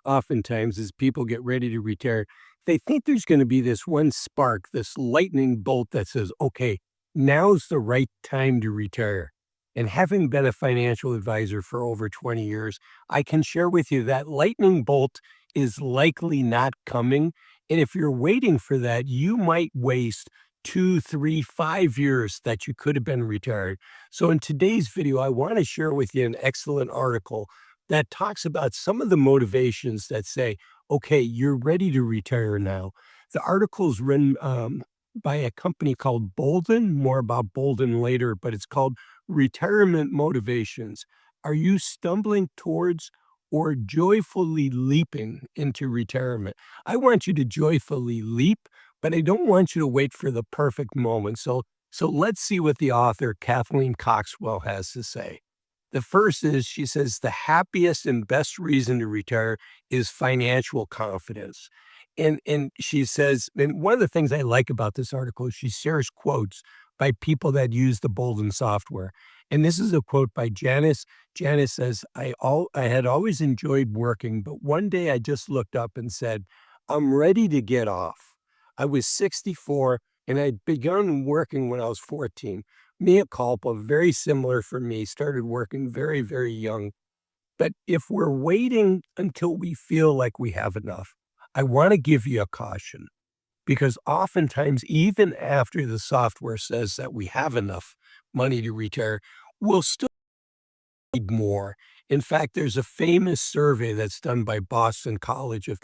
oftentimes as people get ready to retire, they think there's going to be this one spark, this lightning bolt that says, okay, now's the right time to retire. And having been a financial advisor for over 20 years, I can share with you that lightning bolt is likely not coming. And if you're waiting for that, you might waste 2, 3, 5 years that you could have been retired. So in today's video, I want to share with you an excellent article that talks about some of the motivations that say, okay, you're ready to retire now. The article's written by a company called Bolden, more about Bolden later, but it's called Retirement Motivations. Are you stumbling towards or joyfully leaping into retirement? I want you to joyfully leap, but I don't want you to wait for the perfect moment. So let's see what the author, Kathleen Coxwell, has to say. The first is she says the happiest and best reason to retire is financial confidence. And she says, and one of the things I like about this article is she shares quotes by people that use the Bolden software. And this is a quote by Janice. Janice says, I had always enjoyed working, but one day I just looked up and said, I'm ready to get off. I was 64 and I'd begun working when I was 14. Mea culpa, very similar for me, started working very, very young. But if we're waiting until we feel like we have enough, I want to give you a caution because oftentimes, even after the software says that we have enough money to retire, we'll still need more. In fact, there's a famous survey that's done by Boston College of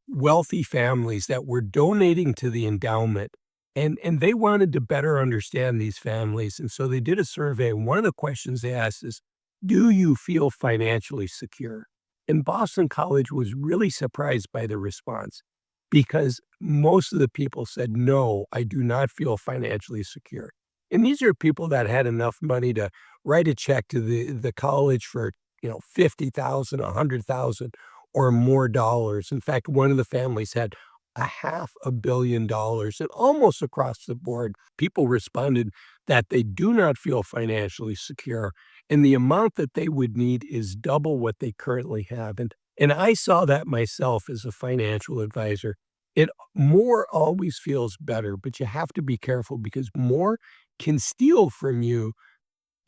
wealthy families that were donating to the endowment. And they wanted to better understand these families. And so they did a survey. And one of the questions they asked is, do you feel financially secure? And Boston College was really surprised by the response because most of the people said, no, I do not feel financially secure. And these are people that had enough money to write a check to the college for, 50,000, 100,000 or more dollars. In fact, one of the families had $500 million, and almost across the board, people responded that they do not feel financially secure, and the amount that they would need is double what they currently have. And I saw that myself as a financial advisor. It more always feels better, but you have to be careful because more can steal from you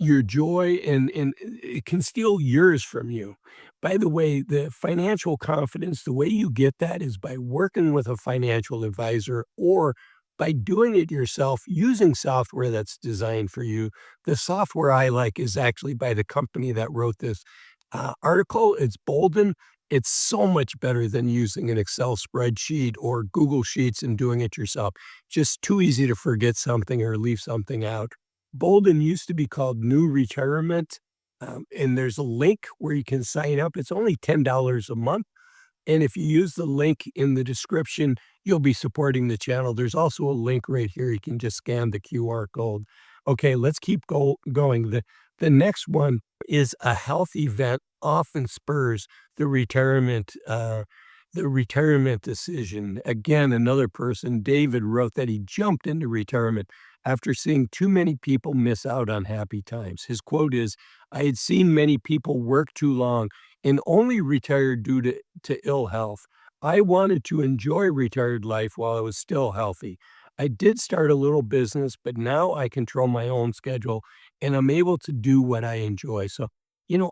your joy and it can steal yours from you. By the way, the financial confidence, the way you get that is by working with a financial advisor or by doing it yourself using software that's designed for you. The software I like is actually by the company that wrote this article. It's Bolden. It's so much better than using an Excel spreadsheet or Google Sheets and doing it yourself. Just too easy to forget something or leave something out. Bolden used to be called New Retirement, and there's a link where you can sign up. It's only $10 a month, and if you use the link in the description, you'll be supporting the channel. There's also a link right here. You can just scan the QR code. Okay, let's keep going. The next one is a health event often spurs the retirement decision. Again, another person, David, wrote that he jumped into retirement after seeing too many people miss out on happy times. His quote is, I had seen many people work too long and only retired due to ill health. I wanted to enjoy retired life while I was still healthy. I did start a little business, but now I control my own schedule and I'm able to do what I enjoy. So,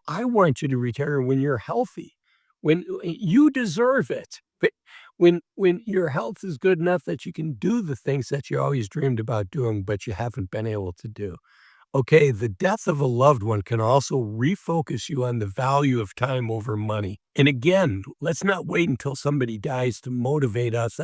I want you to retire when you're healthy, when you deserve it. But when your health is good enough that you can do the things that you always dreamed about doing, but you haven't been able to do. Okay, the death of a loved one can also refocus you on the value of time over money. And again, let's not wait until somebody dies to motivate us.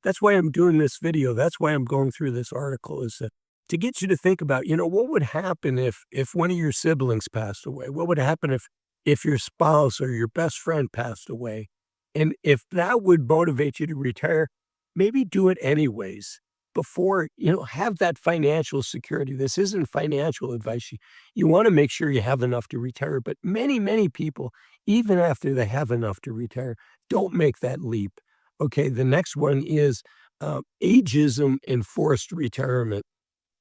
That's why I'm doing this video. That's why I'm going through this article is to get you to think about, what would happen if one of your siblings passed away? What would happen if your spouse or your best friend passed away? And if that would motivate you to retire, maybe do it anyways before, have that financial security. This isn't financial advice. You want to make sure you have enough to retire. But many, many people, even after they have enough to retire, don't make that leap. Okay, the next one is ageism and forced retirement.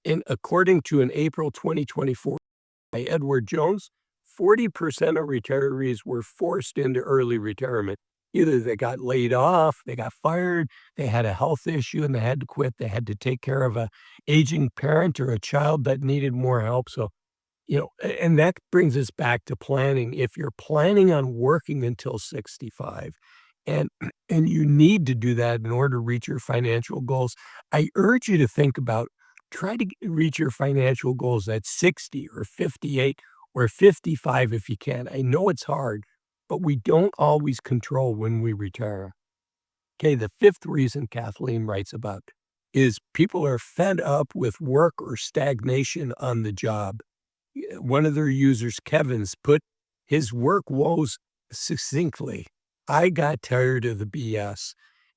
And according to an April 2024 by Edward Jones, 40% of retirees were forced into early retirement. Either they got laid off, they got fired, they had a health issue and they had to quit, they had to take care of a aging parent or a child that needed more help, so, and that brings us back to planning. If you're planning on working until 65 and and you need to do that in order to reach your financial goals, I urge you to think about try to reach your financial goals at 60 or 58 or 55 if you can. I know it's hard, but we don't always control when we retire. Okay, the fifth reason Kathleen writes about is people are fed up with work or stagnation on the job. One of their users, Kevin's, put his work woes succinctly. I got tired of the BS.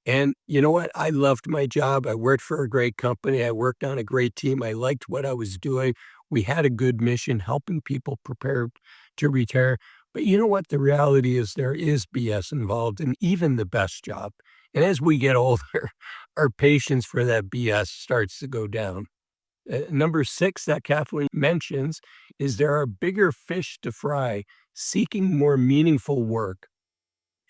And you know what? I loved my job. I worked for a great company. I worked on a great team. I liked what I was doing. We had a good mission, helping people prepare to retire. But you know what? The reality is there is BS involved in even the best job. And as we get older, our patience for that BS starts to go down. Number 6 that Kathleen mentions is there are bigger fish to fry seeking more meaningful work.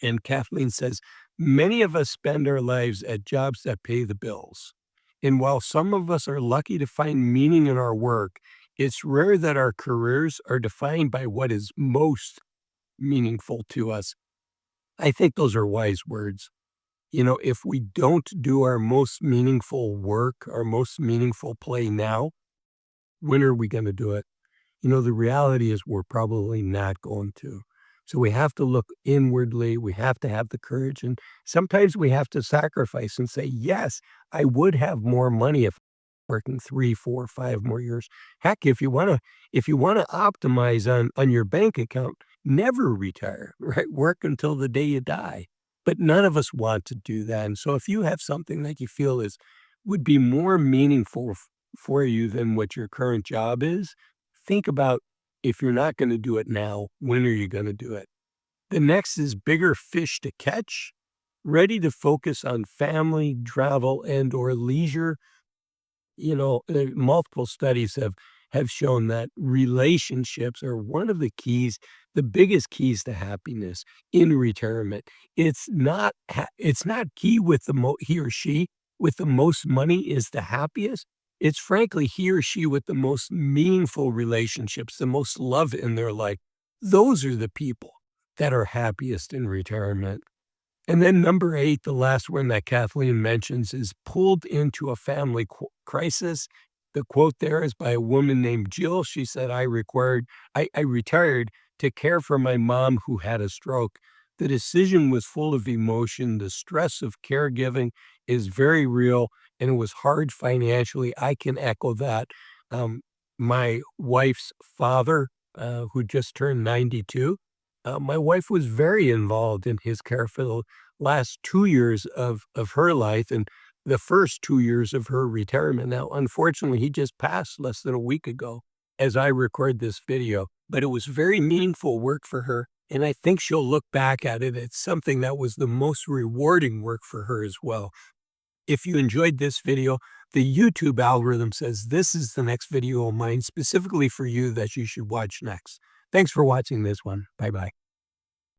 And Kathleen says, many of us spend our lives at jobs that pay the bills. And while some of us are lucky to find meaning in our work, it's rare that our careers are defined by what is most meaningful to us. I think those are wise words. If we don't do our most meaningful work, our most meaningful play now, when are we gonna do it? The reality is we're probably not going to. So we have to look inwardly, we have to have the courage, and sometimes we have to sacrifice and say, "Yes, I would have more money if working 3, 4, 5 more years." Heck, if you wanna optimize on your bank account, never retire, right? Work until the day you die. But none of us want to do that, and so if you have something that you feel is would be more meaningful for you than what your current job is, think about if you're not gonna do it now, when are you gonna do it? The next is bigger fish to catch, ready to focus on family, travel, and or leisure. Multiple studies have shown that relationships are one of the keys, the biggest keys to happiness in retirement. It's not key with he or she with the most money is the happiest. It's frankly he or she with the most meaningful relationships, the most love in their life. Those are the people that are happiest in retirement. And then number 8, the last one that Kathleen mentions is pulled into a family crisis. The quote there is by a woman named Jill. She said, I retired to care for my mom who had a stroke. The decision was full of emotion. The stress of caregiving is very real, and it was hard financially. I can echo that. Um, my wife's father, who just turned 92, my wife was very involved in his care for the last 2 years of her life and the first 2 years of her retirement. Now, unfortunately, he just passed less than a week ago as I record this video, but it was very meaningful work for her, and I think she'll look back at it. It's something that was the most rewarding work for her as well. If you enjoyed this video, the YouTube algorithm says this is the next video of mine specifically for you that you should watch next. Thanks for watching this one. Bye-bye.